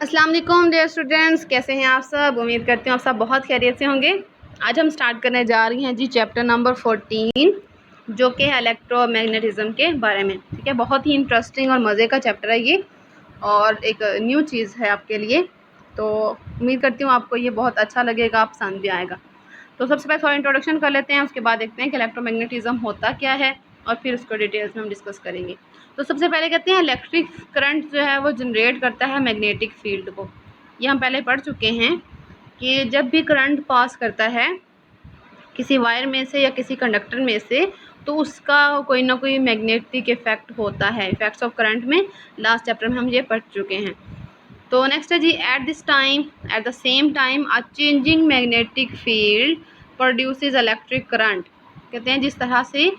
अस्सलाम वालेकुम dear students, कैसे हैं आप सब। उम्मीद करती हूँ आप सब बहुत खैरियत से होंगे। आज हम स्टार्ट करने जा रही हैं जी चैप्टर नंबर 14 जो कि है इलेक्ट्रोमैग्नेटिज्म के बारे में। ठीक है, बहुत ही इंटरेस्टिंग और मज़े का चैप्टर है ये और एक न्यू चीज़ है आपके लिए। तो उम्मीद करती हूँ आपको ये बहुत अच्छा लगेगा, आप पसंद भी आएगा। तो सबसे पहले थोड़ा इंट्रोडक्शन कर लेते हैं, उसके बाद देखते हैं कि इलेक्ट्रोमैग्नेटिज्म होता क्या है और फिर उसको डिटेल्स में हम डिस्कस करेंगे। तो सबसे पहले कहते हैं इलेक्ट्रिक करंट जो है वो जनरेट करता है मैग्नेटिक फील्ड को। ये हम पहले पढ़ चुके हैं कि जब भी करंट पास करता है किसी वायर में से या किसी कंडक्टर में से तो उसका कोई ना कोई मैग्नेटिक इफेक्ट होता है। इफेक्ट्स ऑफ करंट में लास्ट चैप्टर में हम ये पढ़ चुके हैं। तो नेक्स्ट है जी, at the same time a changing magnetic field produces electric current. कहते हैं जिस तरह से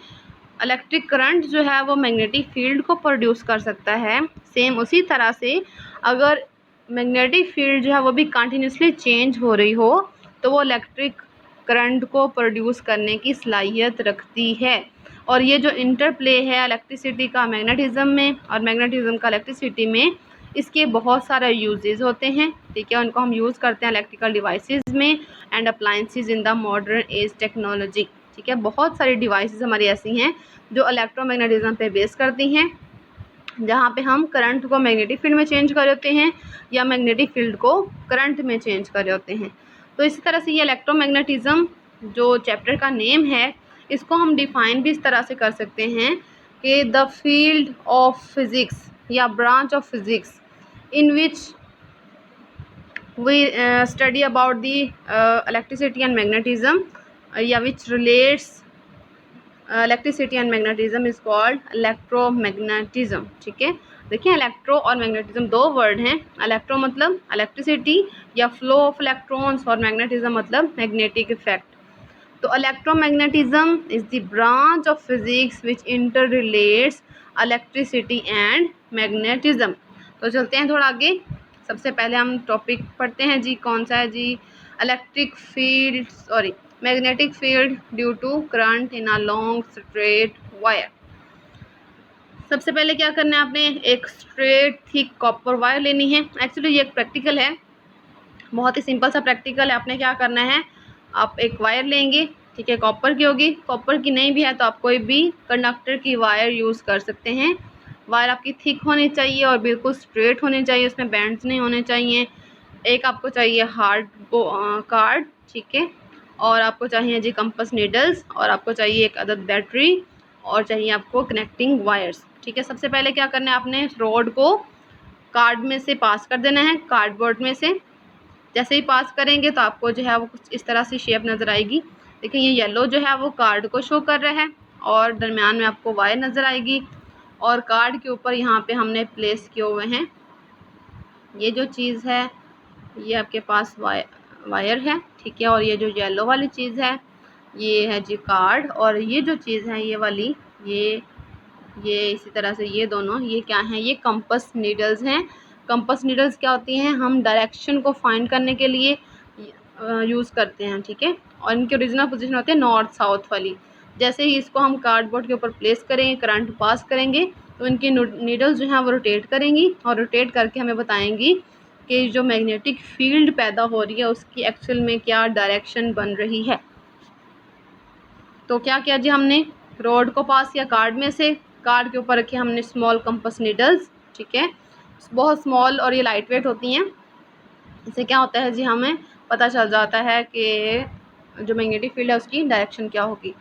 इलेक्ट्रिक करंट जो है वो मैग्नेटिक फील्ड को प्रोड्यूस कर सकता है, सेम उसी तरह से अगर मैग्नेटिक फील्ड जो है वो भी कंटिन्यूसली चेंज हो रही हो तो वो इलेक्ट्रिक करंट को प्रोड्यूस करने की सलाहियत रखती है। और ये जो इंटरप्ले है इलेक्ट्रिसिटी का मैग्नेटिज्म में और मैग्नेटिज्म का इलेक्ट्रिसिटी में, इसके बहुत सारे यूजेस होते हैं। ठीक है, उनको हम यूज़ करते हैं इलेक्ट्रिकल डिवाइसेस में and appliances in the modern age technology. ठीक है, बहुत सारी डिवाइसेस हमारी ऐसी हैं जो इलेक्ट्रोमैग्नेटिज्म पे बेस करती हैं, जहाँ पे हम करंट को मैग्नेटिक फील्ड में चेंज कर रहे होते हैं या मैग्नेटिक फील्ड को करंट में चेंज कर रहे होते हैं। तो इसी तरह से ये इलेक्ट्रोमैग्नेटिज्म जो चैप्टर का नेम है, इसको हम डिफाइन भी इस तरह से कर सकते हैं कि द फील्ड ऑफ फिज़िक्स या branch of physics in which we study about the electricity and magnetism या which relates electricity and magnetism is called electromagnetism. ठीक है, देखिए इलेक्ट्रो और मैग्नेटिज्म दो वर्ड हैं। इलेक्ट्रो मतलब इलेक्ट्रिसिटी या फ्लो ऑफ इलेक्ट्रॉन्स और मैग्नेटिज्म मतलब मैग्नेटिक इफेक्ट। तो electromagnetism is the branch of physics which inter relates electricity and magnetism. तो चलते हैं थोड़ा आगे। सबसे पहले हम टॉपिक पढ़ते हैं जी, कौन सा है जी, magnetic field due to current in a long straight wire. सबसे पहले क्या करना है, आपने एक स्ट्रेट थिक कॉपर वायर लेनी है। एक्चुअली ये एक प्रैक्टिकल है, बहुत ही सिंपल सा प्रैक्टिकल है। आपने क्या करना है, आप एक वायर लेंगे, ठीक है, कॉपर की होगी। कॉपर की नहीं भी है तो आप कोई भी कंडक्टर की वायर यूज़ कर सकते हैं। वायर आपकी थिक होनी चाहिए और बिल्कुल स्ट्रेट होनी चाहिए, उसमें बैंड्स नहीं होने चाहिए। एक आपको चाहिए हार्ड कार्ड, ठीक है, और आपको चाहिए जी कंपास नीडल्स, और आपको चाहिए एक अदद बैटरी, और चाहिए आपको कनेक्टिंग वायर्स। ठीक है, सबसे पहले क्या करना है, आपने रोड को कार्ड में से पास कर देना है, कार्डबोर्ड में से। जैसे ही पास करेंगे तो आपको जो है वो कुछ इस तरह से शेप नज़र आएगी। देखिए ये येलो जो है वो कार्ड को शो कर रहा है और दरमियान में आपको वायर नज़र आएगी और कार्ड के ऊपर यहाँ पे हमने प्लेस किए हुए हैं ये जो चीज़ है, ये आपके पास वायर है, ठीक है, और ये जो येलो वाली चीज़ है ये है जी कार्ड, और ये जो चीज़ है ये वाली ये इसी तरह से ये दोनों ये क्या हैं, ये कंपास नीडल्स हैं। कंपास नीडल्स क्या होती हैं, हम डायरेक्शन को फाइंड करने के लिए यूज़ करते हैं। ठीक है, और इनकी ओरिजिनल पोजीशन होती है नॉर्थ साउथ वाली। जैसे ही इसको हम कार्डबोर्ड के ऊपर प्लेस करेंगे, करंट पास करेंगे तो इनकी नीडल्स जो हैं वो रोटेट करेंगी और रोटेट करके हमें बताएंगी कि जो मैग्नेटिक फील्ड पैदा हो रही है उसकी एक्चुअल में क्या डायरेक्शन बन रही है। तो क्या किया जी, हमने रोड को पास किया कार्ड में से, कार्ड के ऊपर रखे हमने स्मॉल कंपास नीडल्स। ठीक है, बहुत स्मॉल और ये लाइट वेट होती हैं। इससे क्या होता है जी, हमें पता चल जाता है कि जो मैग्नेटिक फील्ड है उसकी डायरेक्शन क्या होगी।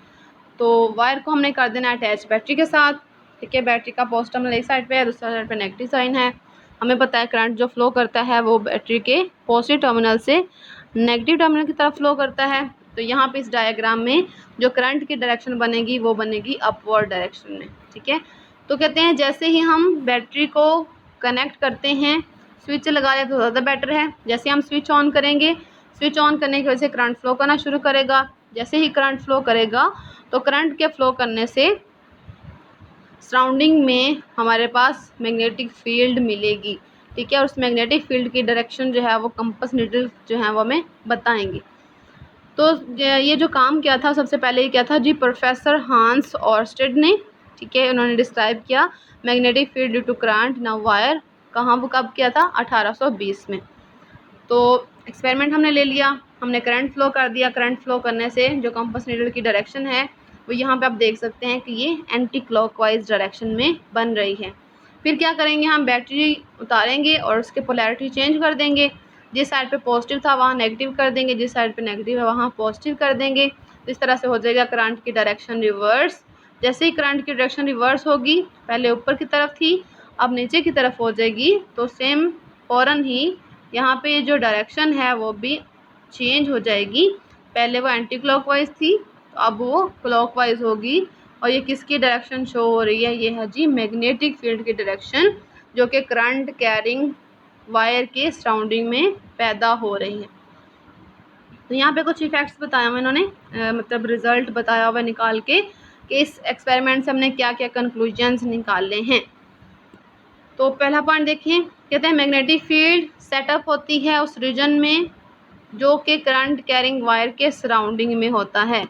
तो वायर को हमने कर देना अटैच बैटरी के साथ। ठीक है, बैटरी का पॉजिटिव टर्मिनल एक साइड पे है, दूसरी साइड पे नेगेटिव साइन है। हमें पता है करंट जो फ्लो करता है वो बैटरी के पॉजिटिव टर्मिनल से नेगेटिव टर्मिनल की तरफ फ्लो करता है। तो यहाँ पे इस डायग्राम में जो करंट की डायरेक्शन बनेगी वो बनेगी अपवर्ड डायरेक्शन में। ठीक है, तो कहते हैं जैसे ही हम बैटरी को कनेक्ट करते हैं, स्विच लगा लें तो ज़्यादा बेटर है। जैसे हम स्विच ऑन करेंगे, स्विच ऑन करने की वजह से करंट फ्लो करना शुरू करेगा। जैसे ही करंट फ्लो करेगा तो करंट के फ्लो करने से सराउंडिंग में हमारे पास मैग्नेटिक फील्ड मिलेगी। ठीक है, और उस मैग्नेटिक फील्ड की डायरेक्शन जो है वो कंपास नीडल जो है वो हमें बताएंगे। तो ये जो काम किया था सबसे पहले ये क्या था जी, प्रोफेसर हांस ऑर्स्टेड ने। ठीक है, उन्होंने डिस्क्राइब किया magnetic field due to current in a wire कहाँ वो कब किया था? 1820 में। तो एक्सपेरिमेंट हमने ले लिया, हमने करंट फ्लो कर दिया। करंट फ्लो करने से जो कंपास नीडल की डायरेक्शन है वो यहाँ पे आप देख सकते हैं कि ये एंटी क्लॉकवाइज डायरेक्शन में बन रही है। फिर क्या करेंगे, हम बैटरी उतारेंगे और उसके पोलैरिटी चेंज कर देंगे। जिस साइड पे पॉजिटिव था वहाँ नेगेटिव कर देंगे, जिस साइड पे नेगेटिव है वहाँ पॉजिटिव कर देंगे। तो इस तरह से हो जाएगा करंट की डायरेक्शन रिवर्स। जैसे ही करंट की डायरेक्शन रिवर्स होगी, पहले ऊपर की तरफ थी अब नीचे की तरफ हो जाएगी, तो सेम फ़ौरन ही यहाँ पे जो डायरेक्शन है वो भी चेंज हो जाएगी। पहले वो एंटी क्लॉकवाइज थी, तो अब वो क्लॉकवाइज होगी। और ये किसकी डायरेक्शन शो हो रही है? ये है जी मैग्नेटिक फील्ड की डायरेक्शन, जो कि करंट कैरिंग वायर के सराउंडिंग में पैदा हो रही है। तो यहाँ पे कुछ इफेक्ट्स बताया हुआ इन्होंने, मतलब रिजल्ट बताया हुआ निकाल के कि इस एक्सपेरिमेंट से हमने क्या क्या कंक्लूजन्स निकाले हैं। तो पहला पॉइंट देखें, कहते हैं मैग्नेटिक फील्ड सेटअप होती है उस रीजन में जो कि करंट कैरिंग वायर के सराउंडिंग में होता है।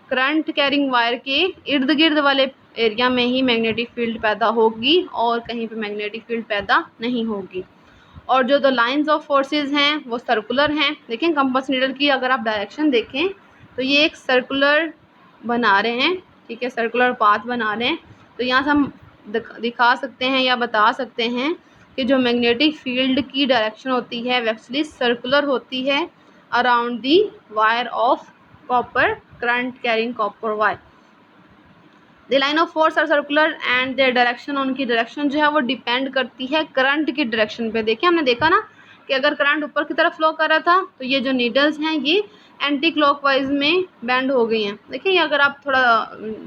करंट कैरिंग वायर के इर्द गिर्द वाले एरिया में ही मैग्नेटिक फील्ड पैदा होगी और कहीं पे मैग्नेटिक फील्ड पैदा नहीं होगी। और जो द लाइंस ऑफ फोर्सेस हैं वो सर्कुलर हैं। देखें कंपास नीडल की अगर आप डायरेक्शन देखें तो ये एक सर्कुलर बना रहे हैं, ठीक है, सर्कुलर पाथ बना रहे हैं। तो यहाँ से हम दिखा सकते हैं या बता सकते हैं कि जो मैग्नेटिक फील्ड की डायरेक्शन होती है वो एक्चुअली सर्कुलर होती है around the wire of copper, current carrying copper wire. The line of force are circular and their direction, उनकी डायरेक्शन जो है वो डिपेंड करती है करंट की डायरेक्शन पे। देखिए हमने देखा ना कि अगर करंट ऊपर की तरफ फ्लो कर रहा था तो ये जो नीडल्स हैं ये एंटी क्लॉकवाइज में बेंड हो गई हैं। देखिए अगर आप थोड़ा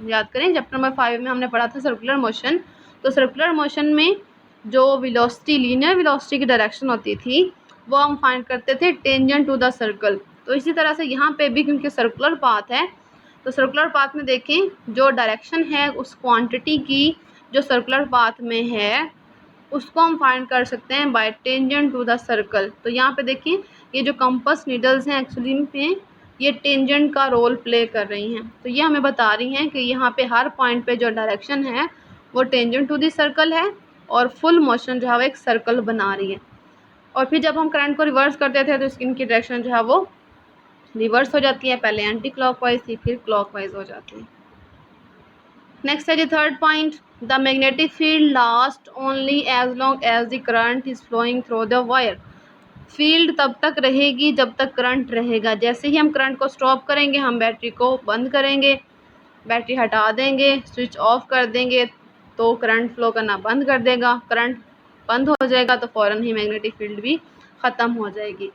याद करें, चैप्टर नंबर 5 में हमने पढ़ा था सर्कुलर मोशन। तो सर्कुलर मोशन में जो वेलोसिटी, लीनियर वेलोसिटी की डायरेक्शन होती थी वो हम फाइंड करते थे टेंजेंट टू द सर्कल। तो इसी तरह से यहाँ पे भी क्योंकि सर्कुलर पाथ है, तो सर्कुलर पाथ में देखें जो डायरेक्शन है उस क्वांटिटी की जो सर्कुलर पाथ में है उसको हम फाइंड कर सकते हैं by tangent to the circle. तो यहाँ पे देखिए ये जो कंपास नीडल्स हैं एक्चुअली में ये टेंजेंट का रोल प्ले कर रही हैं। तो ये हमें बता रही हैं कि यहाँ पे हर पॉइंट पे जो डायरेक्शन है वो टेंजेंट टू द सर्कल है और फुल मोशन जो है वो एक सर्कल बना रही है। और फिर जब हम करंट को रिवर्स करते थे तो इनकी डायरेक्शन जो है वो रिवर्स हो जाती है, पहले एंटी क्लॉकवाइज थी फिर क्लॉकवाइज हो जाती है। नेक्स्ट है जी third point, the magnetic field last only as long as the current is flowing through the wire. Field तब तक रहेगी जब तक करंट रहेगा। जैसे ही हम करंट को स्टॉप करेंगे, हम बैटरी को बंद करेंगे, बैटरी हटा देंगे, स्विच ऑफ कर देंगे तो करंट फ्लो करना बंद कर देगा। करंट बंद हो जाएगा तो फ़ौरन ही मैग्नेटिक फील्ड भी ख़त्म हो जाएगी।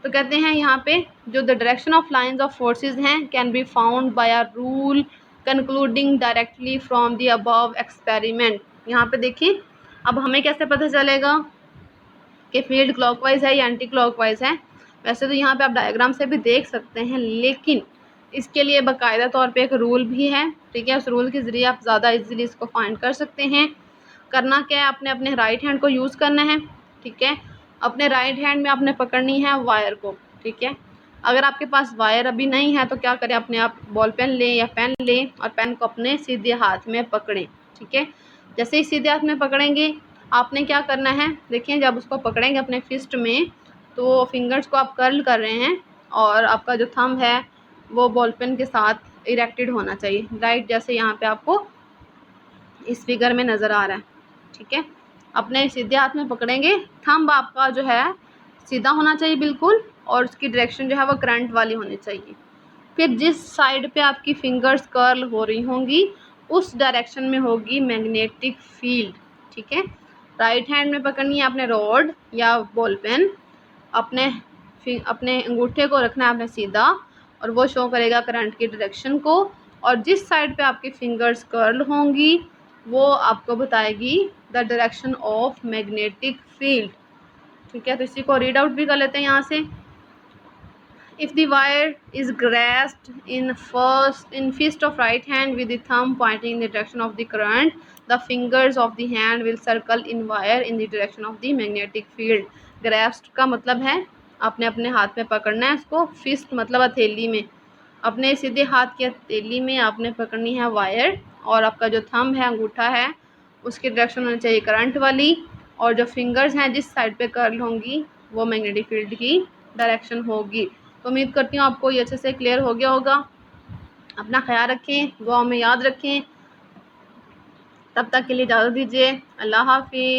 तो कहते हैं यहाँ पे जो the direction of lines of forces हैं can be found by a rule concluding directly from the above experiment. यहाँ पे देखिए अब हमें कैसे पता चलेगा कि फील्ड क्लॉकवाइज है या एंटी क्लॉकवाइज है। वैसे तो यहाँ पे आप डायग्राम से भी देख सकते हैं, लेकिन इसके लिए बाकायदा तौर पे एक रूल भी है, ठीक है। उस रूल के ज़रिए आप ज़्यादा इजीली इसको फाइंड कर सकते हैं। करना क्या है, आपने अपने राइट हैंड को यूज़ करना है, ठीक है। अपने राइट हैंड में आपने पकड़नी है वायर को, ठीक है। अगर आपके पास वायर अभी नहीं है तो क्या करें, अपने आप बॉल पेन लें या पेन लें और पेन को अपने सीधे हाथ में पकड़ें, ठीक है। जैसे ही सीधे हाथ में पकड़ेंगे आपने क्या करना है, देखिए जब उसको पकड़ेंगे अपने फिस्ट में तो फिंगर्स को आप कर्ल कर रहे हैं और आपका जो थंब है वो बॉल पेन के साथ इरेक्टेड होना चाहिए, राइट, जैसे यहाँ पे आपको इस फिगर में नज़र आ रहा है, ठीक है। अपने सीधे हाथ में पकड़ेंगे, थंब आपका जो है सीधा होना चाहिए बिल्कुल और उसकी डायरेक्शन जो है वो करंट वाली होनी चाहिए। फिर जिस साइड पे आपकी फिंगर्स कर्ल हो रही होंगी उस डायरेक्शन में होगी मैग्नेटिक फील्ड, ठीक है। राइट हैंड में पकड़नी है आपने रॉड या बॉल पेन, अपने अंगूठे को रखना है आपने सीधा और वो शो करेगा करंट की डायरेक्शन को, और जिस साइड पे आपकी फिंगर्स कर्ल होंगी वो आपको बताएगी the direction of magnetic field, ठीक है। तो इसी को रीड आउट भी कर लेते हैं यहाँ से। If the wire is grasped in fist of right hand with the thumb pointing in the direction of the current, the fingers of the hand will circle in wire in the direction of the magnetic field. Grasped का मतलब है आपने अपने हाथ में पकड़ना है इसको, फिस्ट मतलब हथेली में, अपने सीधे हाथ की हथेली में आपने पकड़नी है वायर और आपका जो थंब है अंगूठा है उसकी डायरेक्शन होनी चाहिए करंट वाली, और जो फिंगर्स हैं जिस साइड पे कर्ल होंगी वो मैग्नेटिक फील्ड की डायरेक्शन होगी। तो उम्मीद करती हूँ आपको ये अच्छे से क्लियर हो गया होगा। अपना ख्याल रखें, दुआ में याद रखें। तब तक के लिए इजाज़त दीजिए। अल्लाह हाफिज़।